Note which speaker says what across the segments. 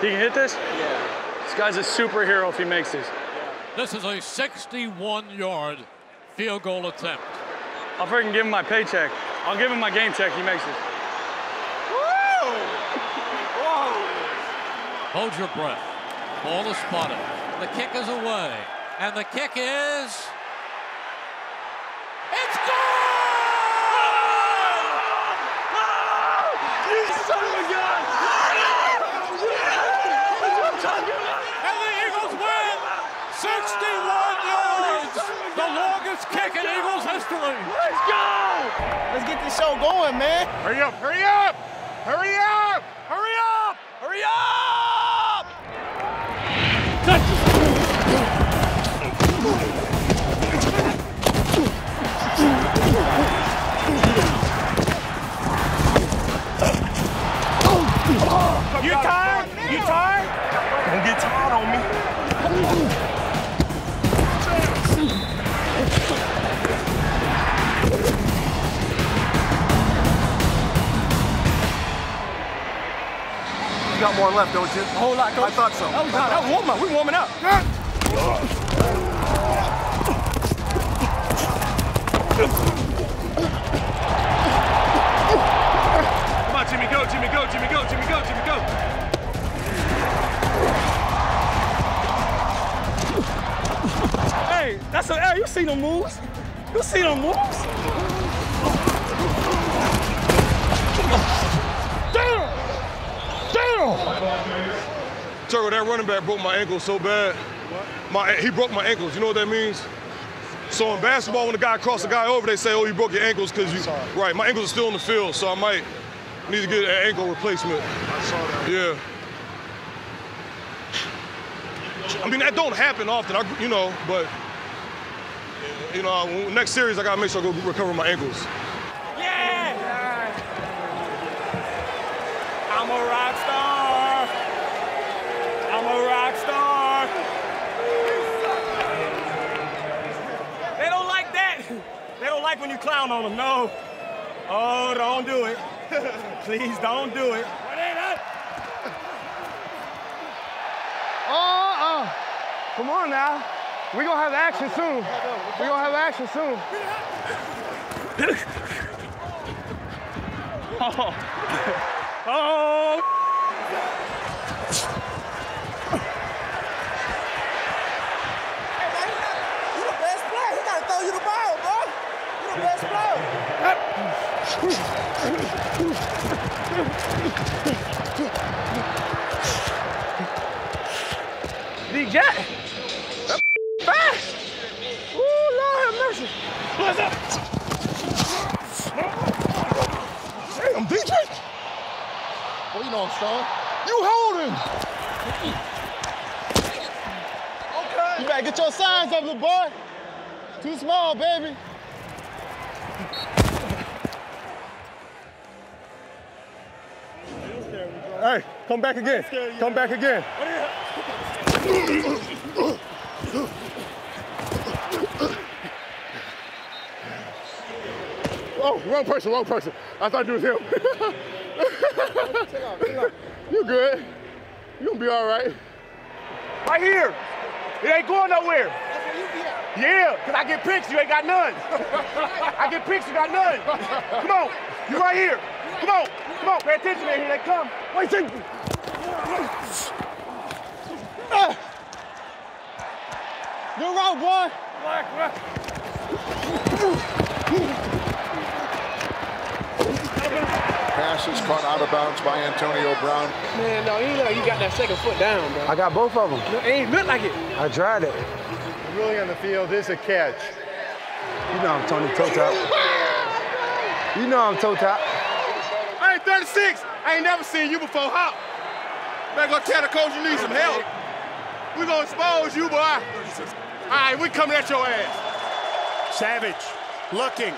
Speaker 1: He can hit this? Yeah. This guy's a superhero if he makes this.
Speaker 2: This is a 61-yard field goal attempt.
Speaker 1: I'll freaking give him my paycheck. I'll give him my game check. He makes this.
Speaker 3: Whoa! Whoa!
Speaker 2: Hold your breath. Ball is spotted. The kick is away. And the kick is... It's good!
Speaker 1: You son of a gun!
Speaker 2: And the Eagles win! 61 yards! The longest kick in Eagles history!
Speaker 1: Let's go!
Speaker 3: Let's get this show going, man.
Speaker 4: Hurry up, hurry up! Hurry up!
Speaker 3: Hurry up! Hurry up!
Speaker 4: You tired? You tired? Don't get tired on me.
Speaker 5: You got more left, don't you?
Speaker 3: A whole lot, Coach.
Speaker 5: I thought so.
Speaker 3: That was warm up. We warming up.
Speaker 4: Come on, Jimmy, go, Jimmy, go, Jimmy, go, Jimmy, go, Jimmy, go.
Speaker 3: Hey, hey, you see them moves? You see them moves?
Speaker 4: Damn! Damn! Turtle, that running back broke my ankle so bad. He broke my ankles. You know what that means? So in basketball, when the guy crosses the guy over, they say, oh, you broke your ankles because you... Right, my ankles are still in the field, so I might need to get an ankle replacement. I saw that. Yeah. I mean, that don't happen often, but, next series, I got to make sure I go recover my ankles.
Speaker 3: Yeah! I'm a rock star. I'm a rock star. They don't like that. They don't like when you clown on them, no. Oh, don't do it. Please don't do it.
Speaker 1: Come on now. We're going to have action soon. We're going to have action soon.
Speaker 3: Oh.
Speaker 6: You the best player. He gotta throw you the ball, bro. You the best
Speaker 1: D. Jack. Fast. Ooh, Lord have mercy. What's up?
Speaker 4: Damn, DJ!
Speaker 5: Oh, you know I'm strong.
Speaker 4: You holding!
Speaker 5: Okay. You better get your signs up, little boy. Too small, baby.
Speaker 4: Hey, come back again. Come back again. Oh, wrong person, wrong person. I thought you was him. You good. You gonna be all right.
Speaker 3: Right here. It ain't going nowhere. Yeah, because I get picks, you ain't got none. I get picks, you got none. Come on, you right here. Come on, pay attention, man. Here they come. Wait, take.
Speaker 5: Good route, boy.
Speaker 7: Pass is caught out of bounds by Antonio Brown.
Speaker 6: Man, no, you know you got that second foot down, bro.
Speaker 1: I got both of them.
Speaker 6: It ain't look like it.
Speaker 1: I tried it.
Speaker 4: Really on the field is a catch.
Speaker 1: You know I'm Tony Toe Top. You know I'm Toe Top.
Speaker 4: Hey, 36, I ain't never seen you before. Hop. Better go tell the coach you need some help. We gonna expose you, boy. All right, we coming at your ass.
Speaker 8: Savage looking.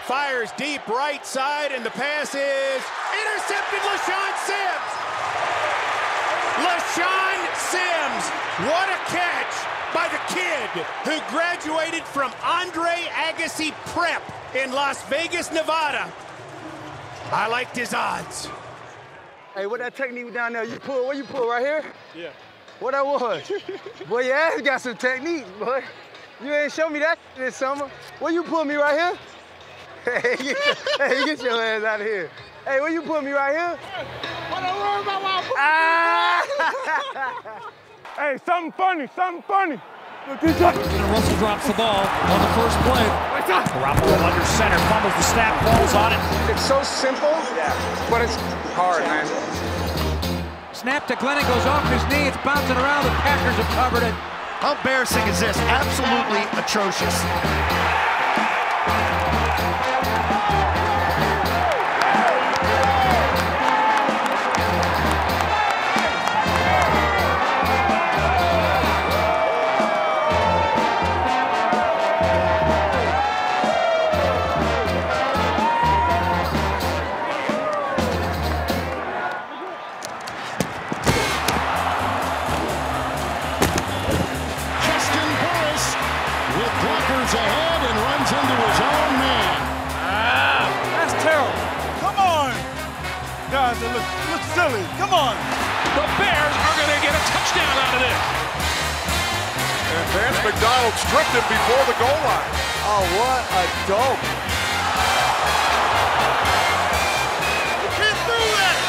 Speaker 8: Fires deep right side, and the pass is intercepted. LeShaun Sims. LeShaun Sims. What a catch by the kid who graduated from Andre Agassi Prep in Las Vegas, Nevada. I liked his odds.
Speaker 1: Hey, what that technique down there? You pull, where you pull, right here?
Speaker 3: Yeah.
Speaker 1: What that was? Boy, your ass got some technique, boy. You ain't show me that this summer. Where you pull me right here? Hey, get your ass out of here. Hey, where you put me right here?
Speaker 3: What don't worry about my
Speaker 1: Hey, something funny.
Speaker 2: Russell drops the ball on the first play.
Speaker 9: Garoppolo under center, fumbles the snap, falls on it.
Speaker 1: It's so simple, but it's hard, man.
Speaker 2: Snap to Glennon, goes off his knee. It's bouncing around. The Packers have covered it.
Speaker 9: How embarrassing is this? Absolutely atrocious.
Speaker 5: Ahead and runs into his own man.
Speaker 3: That's terrible. Come on. Guys, it looks silly. Come on.
Speaker 2: The Bears are going to get a touchdown out of this.
Speaker 7: And Vance McDonald stripped him before the goal line.
Speaker 1: Oh, what a dope.
Speaker 3: Get through that.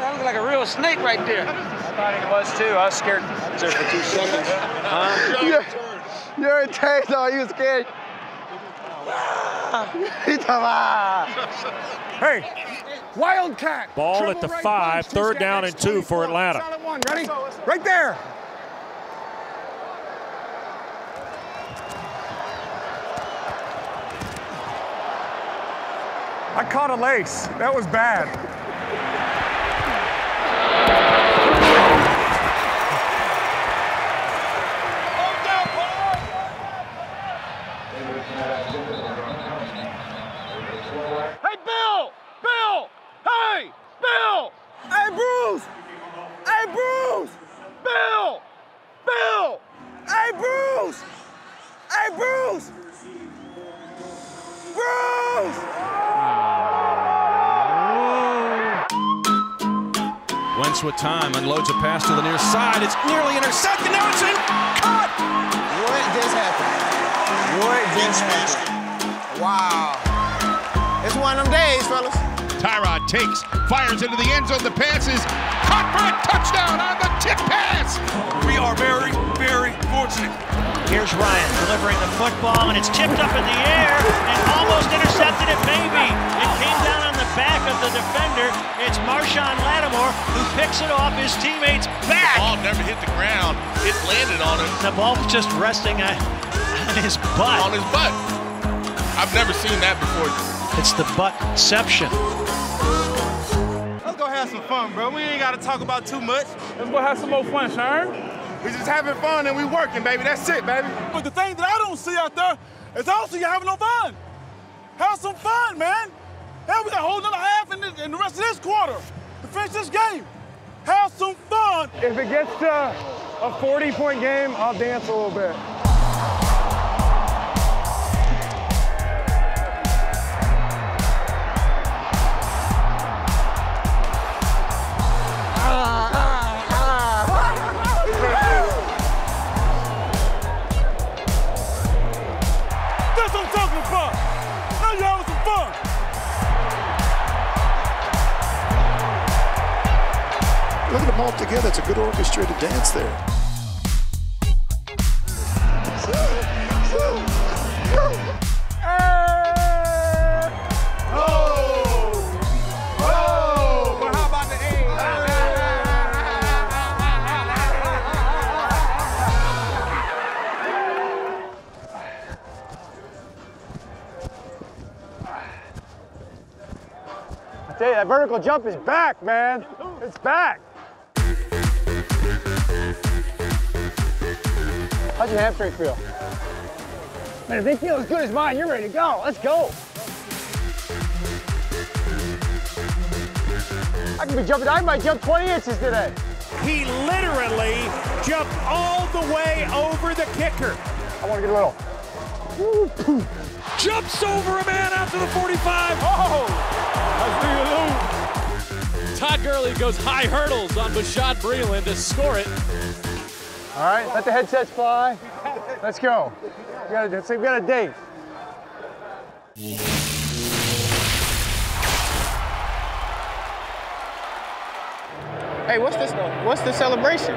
Speaker 6: That looks like a real snake right there.
Speaker 9: I thought he was too. I was scared there for 2 seconds.
Speaker 1: You're a taste, though. You scared. Hey, Wildcat.
Speaker 8: Ball at the 5, 3rd down and 2 for Atlanta.
Speaker 1: Solid one, ready? Right there. I caught a lace. That was bad.
Speaker 2: Wentz with time, unloads a pass to the near side. It's nearly intercepted. Now it's in. Caught.
Speaker 6: What just happened? Wow. It's one of them days, fellas.
Speaker 10: Tyrod takes, fires into the end zone. The pass is caught for a touchdown on the tip pass.
Speaker 2: We are very, very fortunate.
Speaker 9: Here's Ryan delivering the football, and it's tipped up in the air and almost intercepted it, maybe. It came down on the back of the defender. It's Marshawn Lattimore who picks it off his teammate's back.
Speaker 10: The ball never hit the ground. It landed on him.
Speaker 9: The ball was just resting on his butt.
Speaker 10: On his butt. I've never seen that before.
Speaker 9: It's the buttception.
Speaker 3: Let's go have some fun, bro. We ain't got to talk about too much.
Speaker 1: Let's go have some more fun, Sharon.
Speaker 3: We just having fun and we working, baby. That's it, baby. But the thing that I don't see out there is I don't see you having no fun. Have some fun, man. Hell, we got a whole another half in the rest of this quarter to finish this game. Have some fun.
Speaker 1: If it gets to a 40-point game, I'll dance a little bit.
Speaker 3: That's what I'm talking about. Now you having some fun.
Speaker 7: Look at them all together. It's a good orchestrated dance there.
Speaker 3: But how about the
Speaker 1: I tell you, that vertical jump is back, man. It's back. How's your hamstring feel? Man, if they feel as good as mine, you're ready to go. Let's go. I can be jumping. I might jump 20 inches today.
Speaker 8: He literally jumped all the way over the kicker.
Speaker 1: I want to get a little.
Speaker 2: Jumps over a man after the 45.
Speaker 3: Oh! That's
Speaker 2: Todd Gurley goes high hurdles on Bashaud Breeland to score it.
Speaker 1: All right, let the headsets fly. Let's go. We got a date.
Speaker 11: Hey, what's the celebration?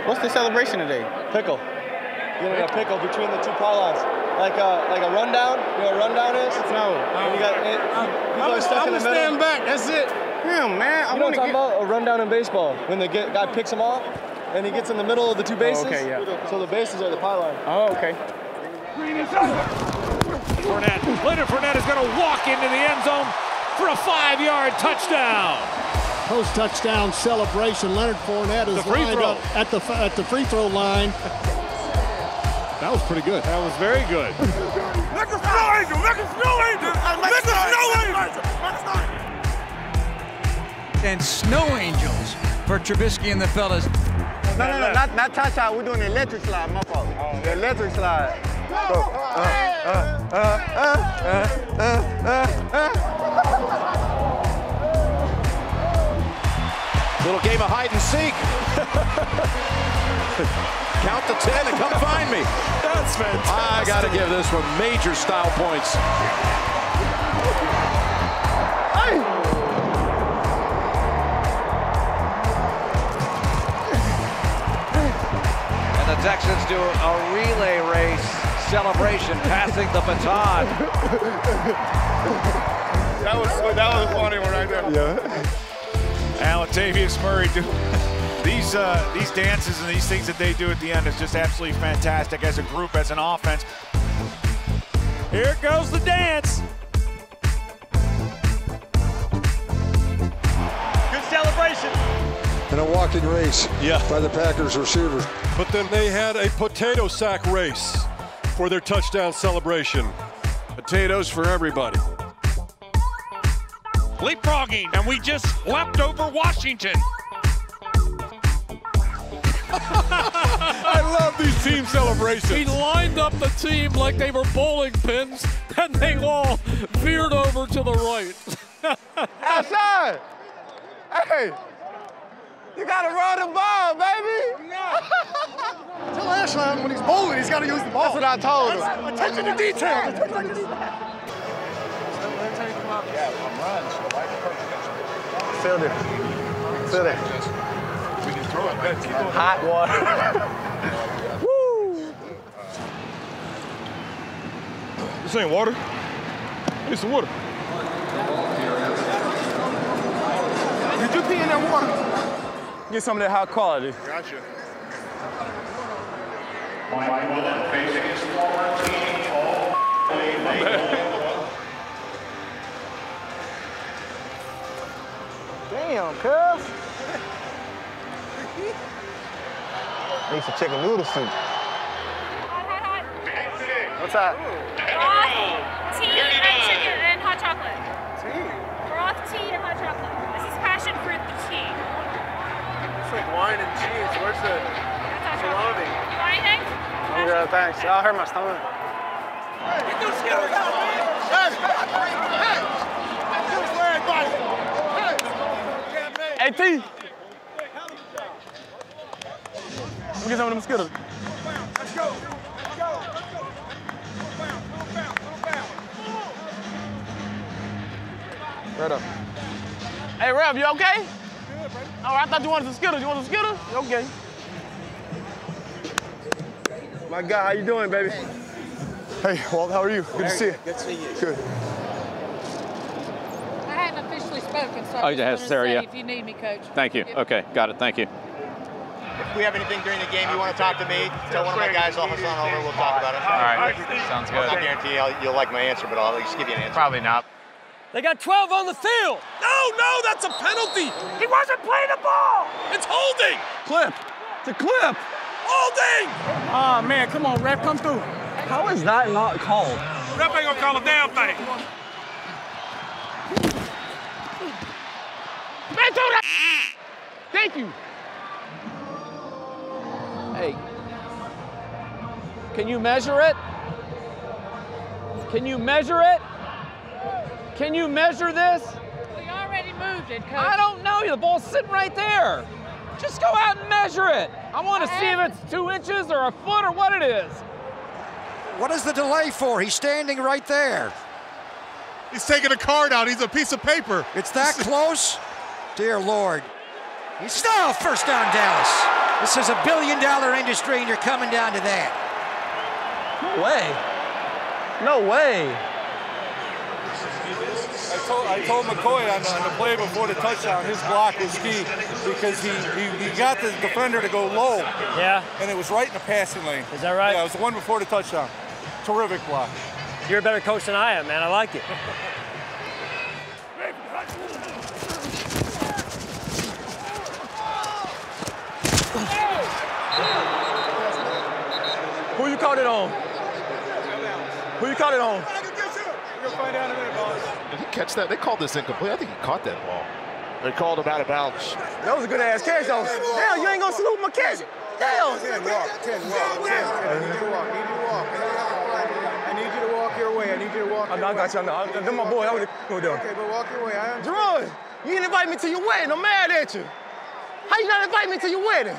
Speaker 11: What's the celebration today?
Speaker 12: Pickle. Getting a pickle between the two pylons. Like a rundown. You know what a rundown is?
Speaker 11: No.
Speaker 12: You got people are stuck in the middle.
Speaker 11: Stand back. That's it. Damn, man.
Speaker 12: You know what I'm talking about? A rundown in baseball. When the guy picks him off, and he gets in the middle of the two bases.
Speaker 11: Oh, okay, yeah.
Speaker 12: So the bases are the pylon.
Speaker 11: Oh, okay.
Speaker 2: Leonard Fournette is going to walk into the end zone for a 5-yard touchdown.
Speaker 13: Post-touchdown celebration. Leonard Fournette is lined up at the free throw line. That was pretty good.
Speaker 2: That was very good.
Speaker 3: Make a snow angel! Make a snow angel! Make a snow angel!
Speaker 14: And snow angels for Trubisky and the fellas.
Speaker 6: No, not cha-cha. We're doing the electric slide, my fault. The electric slide. Go.
Speaker 8: Little game of hide and seek. Count to 10 and come find me.
Speaker 2: That's fantastic.
Speaker 8: I got to give this one major style points.
Speaker 14: And the Texans do a relay race celebration, passing the baton.
Speaker 3: That was a funny one right there.
Speaker 8: Yeah.
Speaker 15: Latavius Murray, these dances and these things that they do at the end is just absolutely fantastic as a group, as an offense.
Speaker 2: Here goes the dance.
Speaker 16: Good celebration.
Speaker 17: And a walking race by the Packers receivers.
Speaker 4: But then they had a potato sack race for their touchdown celebration.
Speaker 7: Potatoes for everybody.
Speaker 2: Leapfrogging, and we just swept over Washington.
Speaker 4: I love these team celebrations.
Speaker 2: He lined up the team like they were bowling pins, and they all veered over to the right.
Speaker 1: Outside! Hey! You gotta run the ball, baby!
Speaker 5: Tell Ashland when he's bowling, he's gotta use the ball.
Speaker 1: That's what I told him.
Speaker 5: Attention to detail.
Speaker 1: Still there. Still there.
Speaker 3: We can throw it back.
Speaker 1: Hot water. Woo!
Speaker 4: This ain't water. It's some water.
Speaker 1: Did you pee in that water? Get some of that high quality.
Speaker 3: Gotcha.
Speaker 18: Facing his former team,
Speaker 1: Damn, cuz. Need some chicken noodle soup. What's that?
Speaker 19: Broth, tea, and chicken, and hot chocolate. Tea? Broth, tea, and hot chocolate. This is passion fruit tea.
Speaker 3: It's like wine and cheese. Where's the salami?
Speaker 19: Anything?
Speaker 1: I'm good, thanks. I hurt my stomach.
Speaker 3: Get those Skittles out, man! Hey! Hey! Skittles for everybody!
Speaker 1: Hey, T! Let me get some of them Skittles.
Speaker 3: Let's go! Let's go!
Speaker 1: Right up. Hey, Rev, you okay? Good, bro. Oh, I thought you wanted some Skittles. You want some Skittles? You okay. My guy, how you doing, baby? Hey, Walt, how are you? Good to see you.
Speaker 12: Good to see you.
Speaker 1: Good.
Speaker 19: I hadn't officially spoken, so
Speaker 20: Oh,
Speaker 19: I just wanted to
Speaker 20: Sarah,
Speaker 19: say
Speaker 20: yeah.
Speaker 19: if you need me, Coach.
Speaker 20: Thank you. Okay, got it. Thank you.
Speaker 21: If we have anything during the game you want to talk to me, tell one of my guys I'll hustle on over. We'll talk about it.
Speaker 20: All right. Sounds good.
Speaker 21: I guarantee you'll like my answer, but I'll at least give you an answer.
Speaker 20: Probably not.
Speaker 16: They got 12 on the field.
Speaker 3: No, that's a penalty.
Speaker 16: He wasn't playing the ball.
Speaker 3: It's holding.
Speaker 1: Clip. It's a clip.
Speaker 3: Holding.
Speaker 6: Oh, man, come on, ref, come through.
Speaker 1: How is that not called?
Speaker 3: Ref ain't gonna call a damn thing.
Speaker 1: Man, throw that. Thank you.
Speaker 16: Hey, can you measure it? Can you measure it? Can you measure this?
Speaker 19: We already moved it, Coach.
Speaker 16: I don't know. you, the ball's sitting right there. Just go out and measure it. I want to see if it's 2 inches or a foot or what it is.
Speaker 10: What is the delay for? He's standing right there.
Speaker 7: He's taking a card out. He's a piece of paper.
Speaker 10: It's that close? Dear Lord. He's still first down, Dallas. This is a billion-dollar industry, and you're coming down to that.
Speaker 16: No way. No way.
Speaker 22: I told McCoy on the play before the touchdown, his block was key because he got the defender to go low.
Speaker 16: Yeah.
Speaker 22: And it was right in the passing lane.
Speaker 16: Is that right?
Speaker 22: Yeah, it was the one before the touchdown. Terrific block.
Speaker 16: You're a better coach than I am, man. I like it.
Speaker 22: Who you caught it on? Who you caught it on?
Speaker 3: We're gonna find out in a minute, boss.
Speaker 23: Did he catch that? They called this incomplete. I think he caught that ball.
Speaker 3: They called him out of bounds.
Speaker 1: That was a good ass catch, though. Damn, you ain't gonna salute my catch. Damn. 10 walk. I need you to walk. I need you to walk your way. I need you to walk. I got you. I'm my boy. I would go down. Okay, but walk your way. Jerome, you didn't invite me to your wedding. I'm mad at you. How you not invite me to your wedding?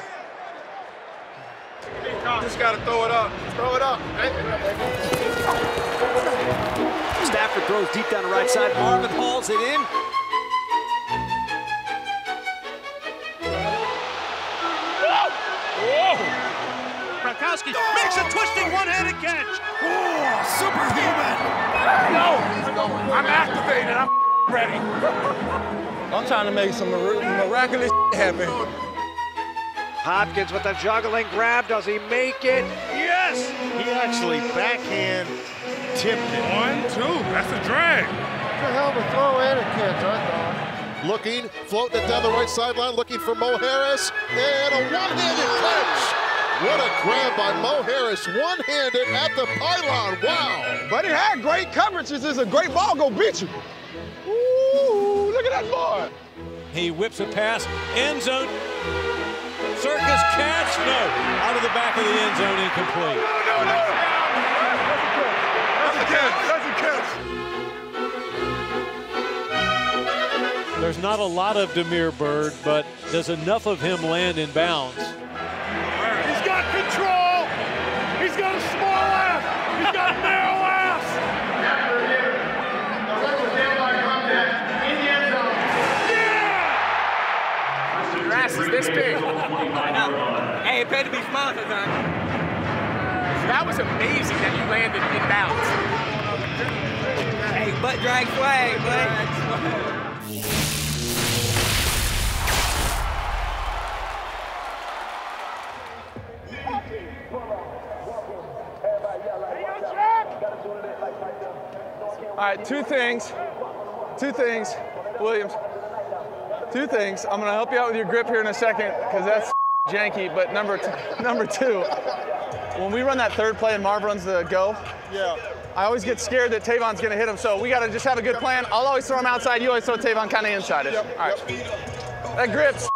Speaker 3: Just gotta throw it up. Throw it up.
Speaker 24: Stafford throws deep down the right side. Marvin hauls it in.
Speaker 8: Gronkowski makes a twisting one-handed catch.
Speaker 3: Oh, superhuman. No, I'm activated. I'm ready.
Speaker 1: I'm trying to make some miraculous happen.
Speaker 24: Hopkins with the juggling grab. Does he make it?
Speaker 3: Yes! He actually backhand tipped it.
Speaker 7: 1, 2. That's a drag.
Speaker 5: It's a hell of a throw and a catch, I thought.
Speaker 23: Looking, floating it down the right sideline, looking for Mo Harris, and a one-handed catch. What a grab by Mo Harris, one-handed at the pylon. Wow.
Speaker 1: But it had great coverages. It's a great ball. Go beat you. Ooh, look at that ball.
Speaker 2: He whips a pass, end zone. Circus catch, no. Out of the back of the end zone, incomplete.
Speaker 3: No. That's a catch.
Speaker 2: There's not a lot of Damiere Byrd, but does enough of him land in bounds?
Speaker 3: He's got control. He's got a small ass. He's got a narrow ass. Yeah! Your ass is this big.
Speaker 16: I know. Hey, it paid to be small sometimes.
Speaker 3: That was amazing that you landed in bounds.
Speaker 16: Hey, butt drag swag, buddy.
Speaker 1: All right, two things, Williams. Two things. I'm gonna help you out with your grip here in a second because that's janky. But number two, when we run that third play and Marv runs the go, I always get scared that Tavon's gonna hit him. So we gotta just have a good plan. I'll always throw him outside. You always throw Tavon kind of inside it. All right. That grip's.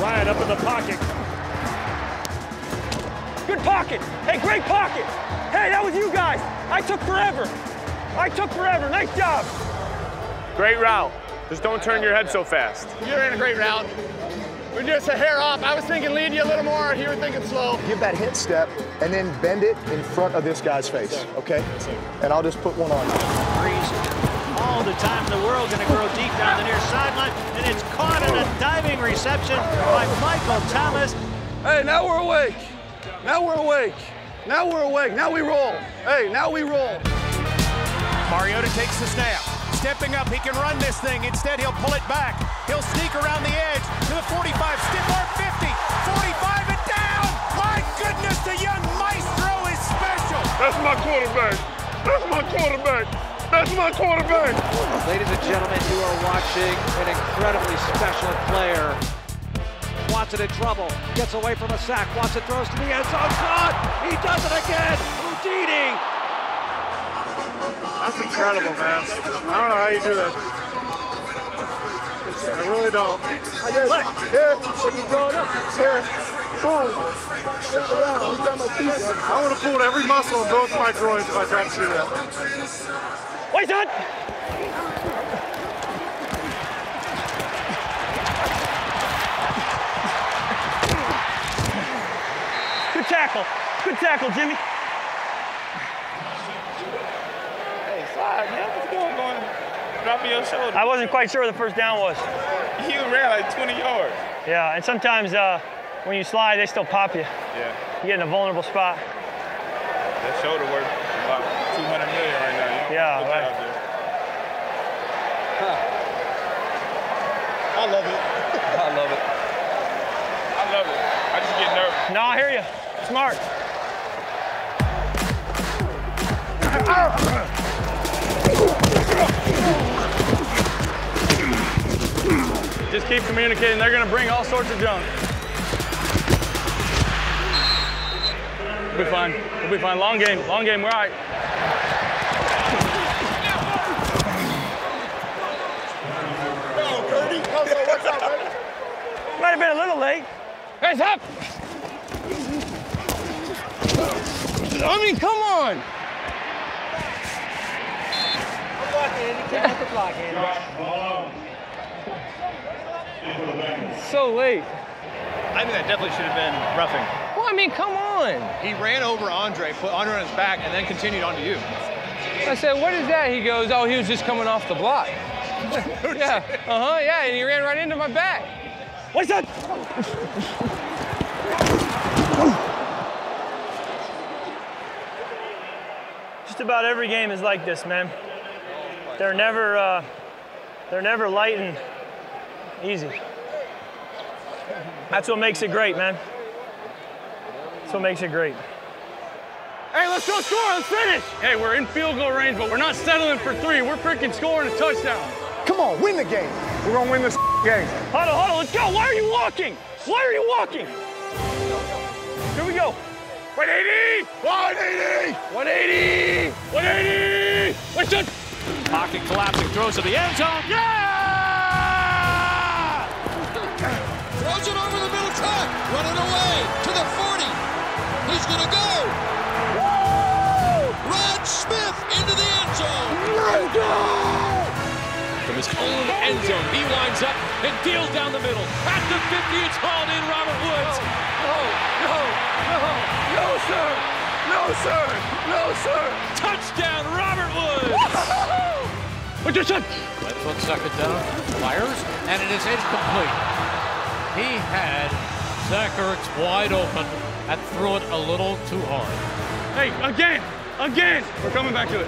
Speaker 8: Ryan up in the pocket.
Speaker 16: Good pocket. Hey, great pocket. Hey, that was you guys. I took forever. Nice job.
Speaker 3: Great route. Just don't turn your head so fast.
Speaker 1: You're in a great route. We're just a hair off. I was thinking lead you a little more. You were thinking slow.
Speaker 25: Give that hit step and then bend it in front of this guy's face, okay? And I'll just put one on you.
Speaker 9: All the time in the world, going to grow deep down the near sideline, and it's caught in a diving reception by Michael Thomas.
Speaker 1: Hey, now we're awake. Now we roll. Hey, now we roll.
Speaker 8: Mariota takes the snap. Stepping up, he can run this thing. Instead, he'll pull it back. He'll sneak around the edge to the 45, stiff arm 50, 45 and down. My goodness, the young maestro is special.
Speaker 3: That's my quarterback.
Speaker 24: Ladies and gentlemen, you are watching an incredibly special player. Watson in trouble, gets away from a sack. Watson throws to the end zone. Caught! He does it again! Houdini!
Speaker 3: That's incredible, man. I don't know how you do that. I really don't.
Speaker 1: Look, here, going up. Here.
Speaker 22: I would have pulled every muscle in both my groins if I tried to do that.
Speaker 16: Wait, son! Good tackle. Good tackle, Jimmy.
Speaker 11: Hey, slide, man. What's going on? Dropping your shoulder.
Speaker 16: I wasn't quite sure where the first down was.
Speaker 11: You ran like 20 yards.
Speaker 16: Yeah, and sometimes when you slide, they still pop you.
Speaker 11: Yeah.
Speaker 16: You get in a vulnerable spot.
Speaker 11: That shoulder work about 200 million right now.
Speaker 16: Yeah, right.
Speaker 11: I love it. I love it. I love it. I just get nervous.
Speaker 16: No, I hear you. Smart. Just keep communicating. They're going to bring all sorts of junk. We'll be fine. We'll be fine. Long game. Long game. We're all right.
Speaker 3: What's up, baby?
Speaker 16: Might have been a little late. Hands up! I mean, come on!
Speaker 10: I'm blocking, Andy. Keep with the block, Andy.
Speaker 16: So late.
Speaker 20: I think that definitely should have been roughing.
Speaker 16: Well, I mean, come on.
Speaker 20: He ran over Andre, put Andre on his back, and then continued on to you.
Speaker 16: I said, what is that? He goes, oh, he was just coming off the block. Yeah, yeah, and he ran right into my back. What's that? Just about every game is like this, man. They're never light and easy. That's what makes it great, man. That's what makes it great. Hey, let's go score, let's finish. Hey, we're in field goal range, but we're not settling for 3. We're freaking scoring a touchdown.
Speaker 25: Come on, win the game. We're gonna win this game.
Speaker 16: Huddle, let's go. Why are you walking? Why are you walking? Here we go. 180! 180! 180! 180! Let's shoot!
Speaker 2: Pocket collapsing, throws to the end zone.
Speaker 16: Yeah!
Speaker 23: Throws it over the middle track, running away to the 40. He's gonna go. Woo! Rod Smith into the end zone.
Speaker 16: Let's go!
Speaker 2: From his own end zone, he winds up and deals down the middle. At the 50, it's hauled in, Robert Woods.
Speaker 16: No, sir! No, sir! No, sir!
Speaker 2: Touchdown, Robert Woods!
Speaker 16: What's your shot?
Speaker 2: Wentz on second down, fires, and it is incomplete. He had Zach Ertz wide open and threw it a little too hard.
Speaker 16: Hey, again! We're coming back to it.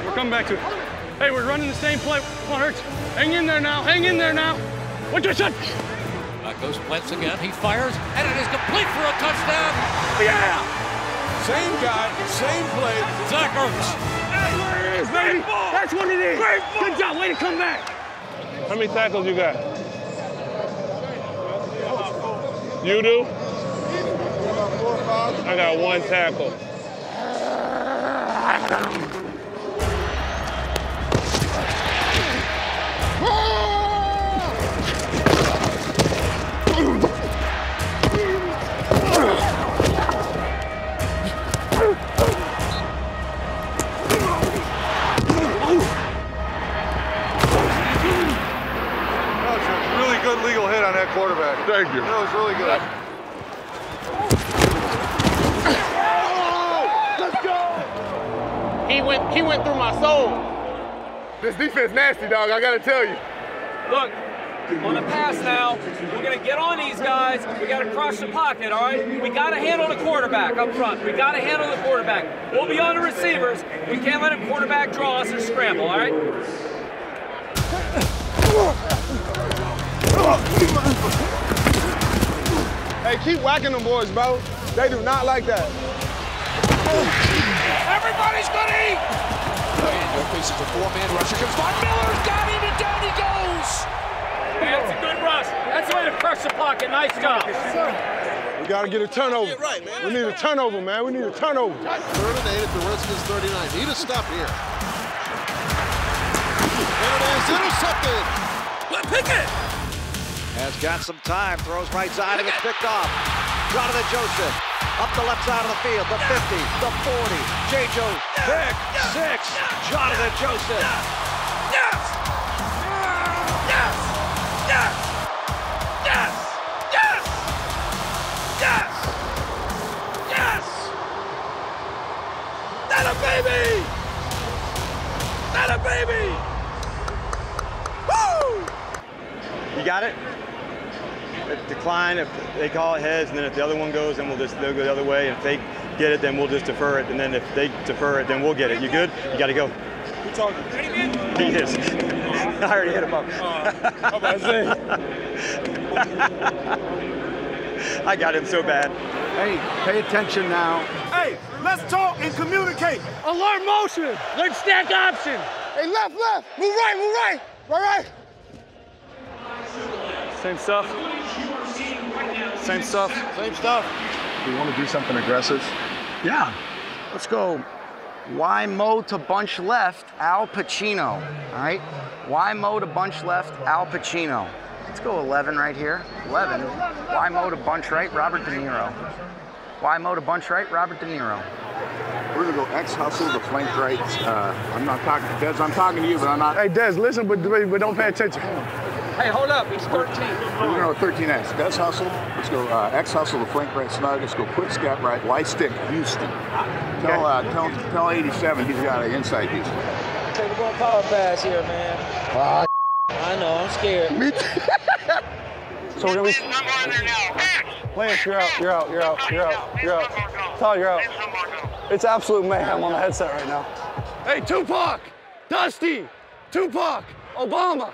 Speaker 16: Hey, we're running the same play. Come on, Ertz. Hang in there now. What's your shot?
Speaker 2: Back goes Wentz again. He fires, and it is complete for a touchdown.
Speaker 16: Yeah!
Speaker 22: Same guy, same play.
Speaker 2: Zach Ertz.
Speaker 16: That's what it is, baby. That's what it is. Good job. Way to come back. How many tackles you got? You do? I got 1 tackle.
Speaker 4: Good legal hit on that quarterback. Thank you. That was really good.
Speaker 3: Let's go! He went through my soul. This defense nasty, dog, I gotta tell you.
Speaker 13: Look, on the pass now, we're gonna get on these guys. We gotta crush the pocket, all right? We gotta handle the quarterback up front. We gotta handle the quarterback. We'll be on the receivers. We can't let a quarterback draw us or scramble, all right?
Speaker 1: Hey, keep whacking them boys, bro. They do not like that.
Speaker 2: Everybody's gonna eat!
Speaker 23: Your faces a 4-man rusher comes by. Miller's got him and down he goes.
Speaker 13: Hey, that's a good rush. That's the way to crush the pocket. Nice job.
Speaker 1: We gotta get a turnover.
Speaker 23: Right, man.
Speaker 1: We need a turnover, man. We need a turnover.
Speaker 23: 3rd and 8 at the Redskins 39. Need a stop here. And it is intercepted.
Speaker 2: Let Pickett!
Speaker 24: Has got some time, throws right side, and it's picked off. Jonathan Joseph up the left side of the field, the 50, the 40. J-Jo, pick 6. Jonathan Joseph.
Speaker 16: Yes! Yes! Yes! Yes! Yes! Yes! Yes! That a baby! That a baby! Woo!
Speaker 6: You got it? Decline if they call it heads, and then if the other one goes, then they'll go the other way. And if they get it, then we'll just defer it. And then if they defer it, then we'll get it. You good? You got to go.
Speaker 16: Who talking?
Speaker 6: He is. I already hit him up.
Speaker 16: How about I say?
Speaker 6: I got him so bad.
Speaker 25: Hey, pay attention now.
Speaker 3: Hey, let's talk and communicate.
Speaker 16: Alert motion. Let's stack option.
Speaker 25: Hey, left. Move right. Right.
Speaker 20: Same stuff. Same stuff.
Speaker 25: Same stuff. Do you want to do something aggressive?
Speaker 6: Yeah. Let's go. Y Mo to bunch left, Al Pacino. All right? Y Mo to bunch left, Al Pacino. Let's go 11 right here. 11. Y Mo to bunch right, Robert De Niro. Y Mo to bunch right, Robert De Niro.
Speaker 25: We're going to go X hustle the flank right. I'm not talking to Dez. I'm talking to you, but I'm not. Hey, Dez, listen, but don't pay attention.
Speaker 16: Hey, hold up. He's 13.
Speaker 25: We're going to go 13X. Dez hustle. Let's go X hustle the flank right snug. Let's go quick scat right. Light stick Houston. Tell 87 he's got an inside Houston.
Speaker 16: Take one power pass here, man. I know. I'm scared.
Speaker 25: Me too. So we're going to Lance, you're out. Tyler, you're out. It's absolute mayhem on the headset right now. Hey, Tupac, Dusty, Tupac, Obama,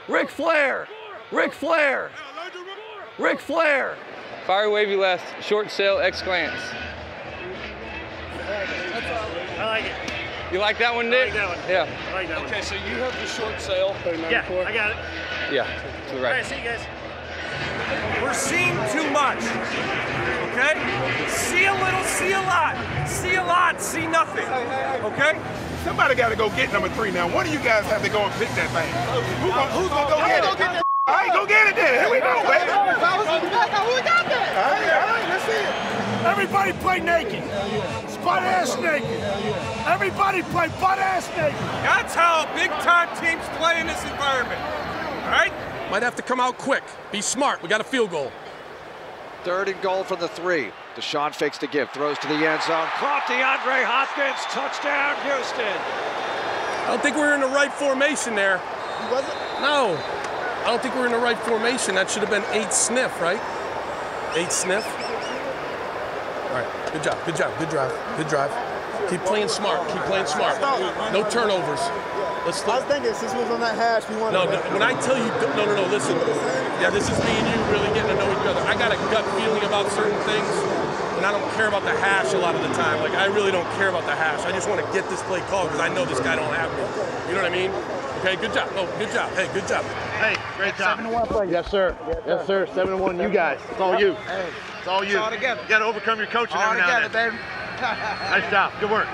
Speaker 25: Ric Flair.
Speaker 11: Fire wavy left, short sail, X glance.
Speaker 16: I like it.
Speaker 11: You like that one, Nick?
Speaker 16: I like that one.
Speaker 11: Yeah.
Speaker 16: I like that one.
Speaker 11: Okay, so you have the short sail.
Speaker 16: Yeah, I got it.
Speaker 11: Yeah, to the
Speaker 16: All
Speaker 11: right.
Speaker 16: right, see you guys.
Speaker 3: We're seeing too much, okay? See a little, see a lot. See a lot, see nothing, okay? Somebody got to go get number 3 now. One of you guys have to go and pick that thing. Who's going to go get it? All right, go get it then. Here we go, baby. Who got that? All right, let's see it. Everybody play naked. Butt-ass naked. Everybody play butt-ass naked. That's how big-time teams play in this environment, all right? Might have to come out quick. Be smart. We got a field goal.
Speaker 24: 3rd and goal from the 3. Deshaun fakes to give, throws to the end zone. Caught DeAndre Hopkins, touchdown Houston.
Speaker 3: I don't think we're in the right formation there.
Speaker 25: Was it?
Speaker 3: No. I don't think we're in the right formation. That should have been 8 sniff, right? 8 sniff. All right. Good job. Good drive. Keep playing smart. No turnovers.
Speaker 25: I was thinking since we was on that hash, we wanted to.
Speaker 3: When I tell you, no, listen. Yeah, this is me and you really getting to know each other. I got a gut feeling about certain things, and I don't care about the hash a lot of the time. Like, I really don't care about the hash. I just want to get this play called because I know this guy don't have me. You know what I mean? Okay, good job. Oh, good job. Hey, good job.
Speaker 25: Hey, great job. 7-1 play.
Speaker 3: Yes, sir. 7-1. You guys. It's all you.
Speaker 25: Hey,
Speaker 3: it's all you.
Speaker 25: all together.
Speaker 3: You got to overcome your coaching every now and then.
Speaker 25: Baby.
Speaker 3: Nice job. Good work.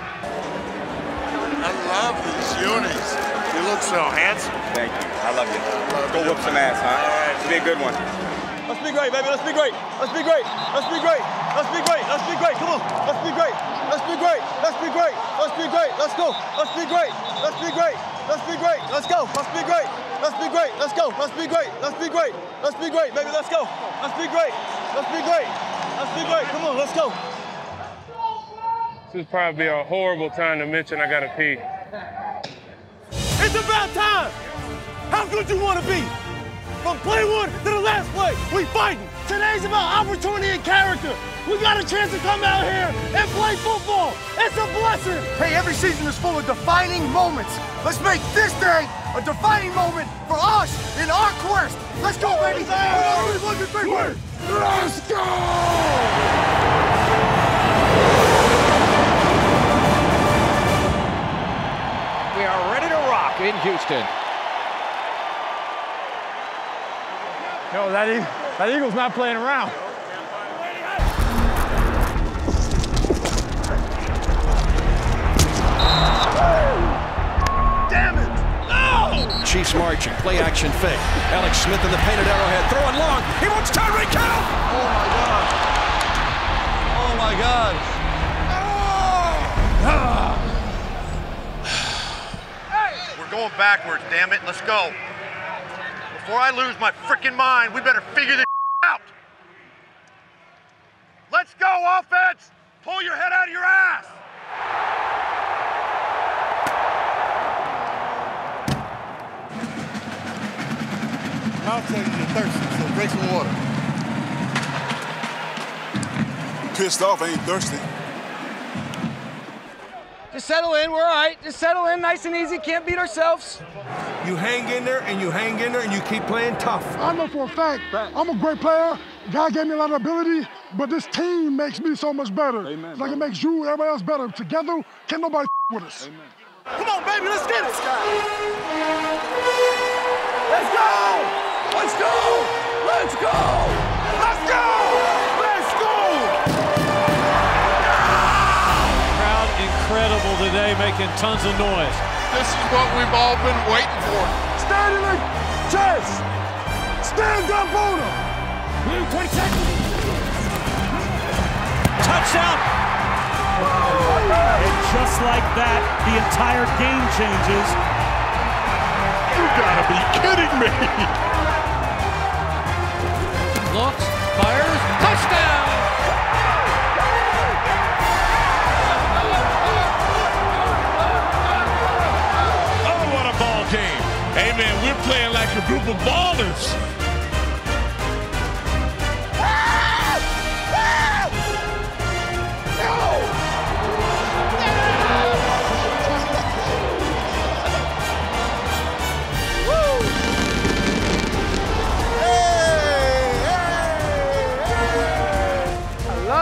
Speaker 16: I love these unis. You look so handsome.
Speaker 6: Thank you. I love you. Go whoop some ass, huh? It's be a good one.
Speaker 16: Let's be great, baby. Let's be great. Let's be great. Let's be great. Let's be great. Let's be great. Come on. Let's be great. Let's be great. Let's be great. Let's be great. Let's go. Let's be great. Let's be great. Let's be great. Let's go. Let's be great. Let's be great. Let's go. Let's be great. Let's be great. Let's be great, baby. Let's go. Let's be great. Let's be great. Let's be great. Come on. Let's go.
Speaker 12: This is probably a horrible time to mention I gotta pee.
Speaker 3: It's about time. How good you want to be? From play 1 to the last play, we fighting. Today's about opportunity and character. We got a chance to come out here and play football. It's a blessing.
Speaker 25: Hey, every season is full of defining moments. Let's make this day a defining moment for us in our quest. Let's go, baby. Let's go!
Speaker 24: We are ready to rock in Houston.
Speaker 20: No, that Eagle's not playing around.
Speaker 3: Damn it! No!
Speaker 14: Chiefs marching. Play action fake. Alex Smith in the painted Arrowhead. Throwing long. He wants Tyreek Hill.
Speaker 25: Oh, my God. Oh, my God.
Speaker 15: We're going backwards, damn it. Let's go. Before I lose my freaking mind, we better figure this out. Let's go, offense. Pull your head out of your ass.
Speaker 25: I'll tell you you're thirsty, so drink some water.
Speaker 7: Pissed off, I ain't thirsty.
Speaker 6: Just settle in, we're all right. Just settle in, nice and easy, can't beat ourselves.
Speaker 17: You hang in there, and you hang in there, and you keep playing tough.
Speaker 18: I know for a fact I'm a great player. God gave me a lot of ability, but this team makes me so much better. Amen, it's like it makes you and everybody else better. Together, can't nobody with us. Amen.
Speaker 25: Come on, baby, let's get it. Let's go! Let's go! Let's go! Let's go! Let's go!
Speaker 2: Crowd incredible today, making tons of noise.
Speaker 7: This is what we've all been waiting for.
Speaker 18: Stand in the chest! Stand up on them! 20 seconds!
Speaker 2: Touchdown!
Speaker 21: And just like that, the entire game changes.
Speaker 7: You gotta be kidding me!
Speaker 2: Looks, fires, touchdown!
Speaker 7: Oh, what a ball game. Hey, man, we're playing like a group of ballers.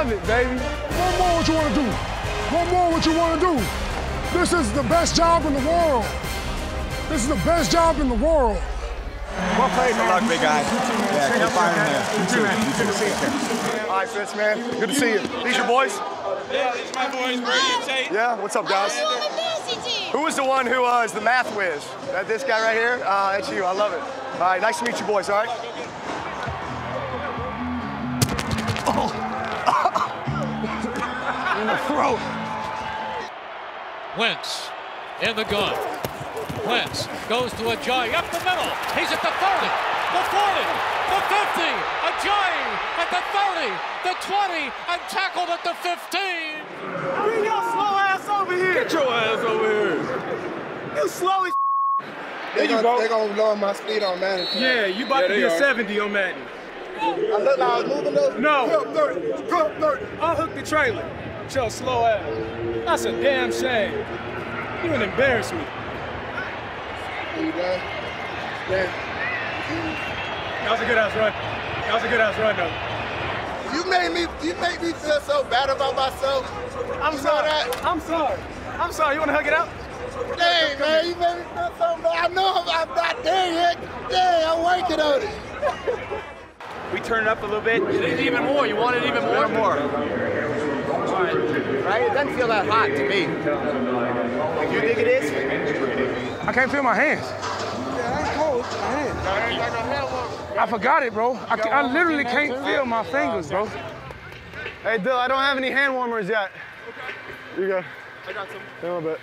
Speaker 18: It, baby. One more what you want to do. One more what you want to do. This is the best job in the world. This is the best job in the world.
Speaker 25: Well played, good luck, big guy. Yeah, keep firing there. You too. Good to see you. All right, Fitz, man. Good to see you. These your boys?
Speaker 26: Yeah, these my boys, Brady and Tate.
Speaker 25: Yeah, what's up, guys? Who was the one who is the math whiz? That this guy right here? That's you. I love it. All right, nice to meet you, boys. All right. In the throat.
Speaker 2: Wentz in the gun. Wentz goes to Ajayi up the middle. He's at the 30, the 40, the 50. Ajayi at the 30, the 20, and tackled at the 15.
Speaker 25: Bring your slow ass over here.
Speaker 26: Get your ass over here.
Speaker 25: You slow as
Speaker 26: There you go.
Speaker 25: They're going to lower my speed on Madden.
Speaker 26: Yeah, you about to be a 70 on Madden.
Speaker 25: I look like I was moving those.
Speaker 26: No. Drop 30. Unhook the trailer. Your slow ass. That's a damn shame. You would embarrass me.
Speaker 25: You done? Yeah.
Speaker 26: That was a good ass run. That was a good ass run, though.
Speaker 25: You made me feel so bad about myself.
Speaker 26: I'm sorry. I'm sorry. I'm sorry. You want to hug it out?
Speaker 25: Dang, man, you made me feel so bad. I know I'm not there yet. Dang, I'm working on it.
Speaker 26: We turn it up a little bit.
Speaker 21: You need even more. You want it even more?
Speaker 26: More.
Speaker 21: All right. It doesn't feel that hot to me.
Speaker 26: You think it is?
Speaker 18: I can't feel my hands.
Speaker 25: Yeah, I ain't cold. My hands.
Speaker 18: I forgot it, bro. I literally can't feel my fingers, bro.
Speaker 25: Hey, Bill, I don't have any hand warmers yet. You go.
Speaker 26: I got some.
Speaker 25: In a little bit.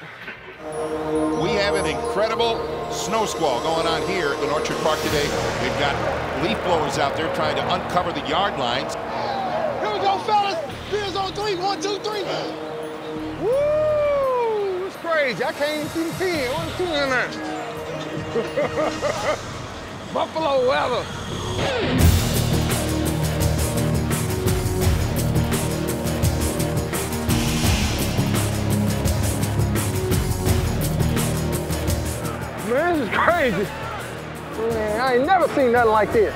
Speaker 27: We have an incredible snow squall going on here in Orchard Park today. We've got leaf blowers out there trying to uncover the yard lines.
Speaker 25: Here we go, fellas. Beers on 3. 1, 2, 3. Woo! It's crazy. I can't even see the 10. What's the 2 in there? Buffalo weather. Man, this is crazy. Man, I ain't never seen nothing like this.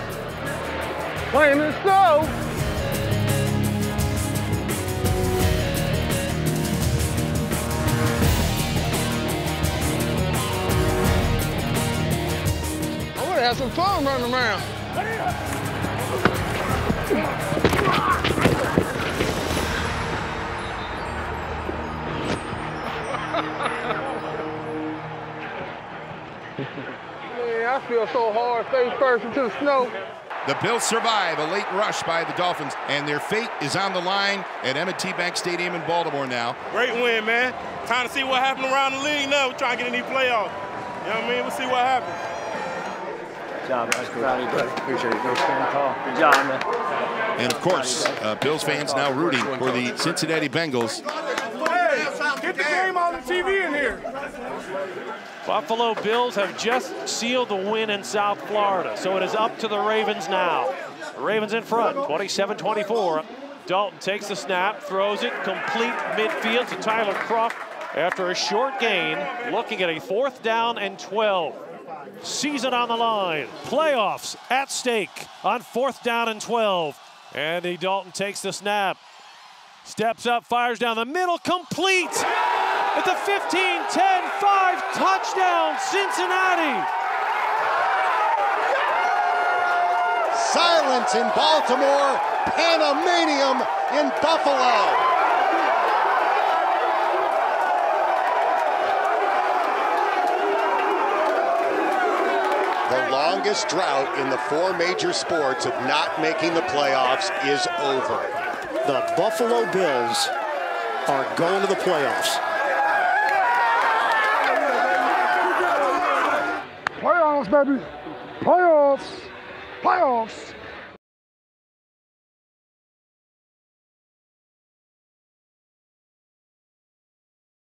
Speaker 25: Playing in the snow. I want to have some fun running around.
Speaker 1: I feel so hard, face first into the snow.
Speaker 27: The Bills survive a late rush by the Dolphins, and their fate is on the line at M&T Bank Stadium in Baltimore now.
Speaker 12: Great win, man. Time to see what happened around the league now. We're trying to get in these playoffs. You know what I mean? We'll see what happens.
Speaker 4: Good job, guys. Proud of you, buddy. Appreciate it. Go stand tall. Good job, man.
Speaker 27: And, of course, Bills fans now rooting for the Cincinnati Bengals.
Speaker 3: Hey, get the game on the TV in here.
Speaker 5: Buffalo Bills have just sealed the win in South Florida, so it is up to the Ravens now. The Ravens in front, 27-24. Dalton takes the snap, throws it complete midfield to Tyler Kroft after a short gain, looking at a 4th down and 12. Season on the line, playoffs at stake on 4th down and 12. Andy Dalton takes the snap, steps up, fires down the middle, complete at the 15-10-5, touchdown Cincinnati.
Speaker 8: Silence in Baltimore, Panamanium in Buffalo. The longest drought in the 4 major sports of not making the playoffs is over.
Speaker 9: The Buffalo Bills are going to the playoffs.
Speaker 18: Playoffs, baby. Playoffs. Playoffs.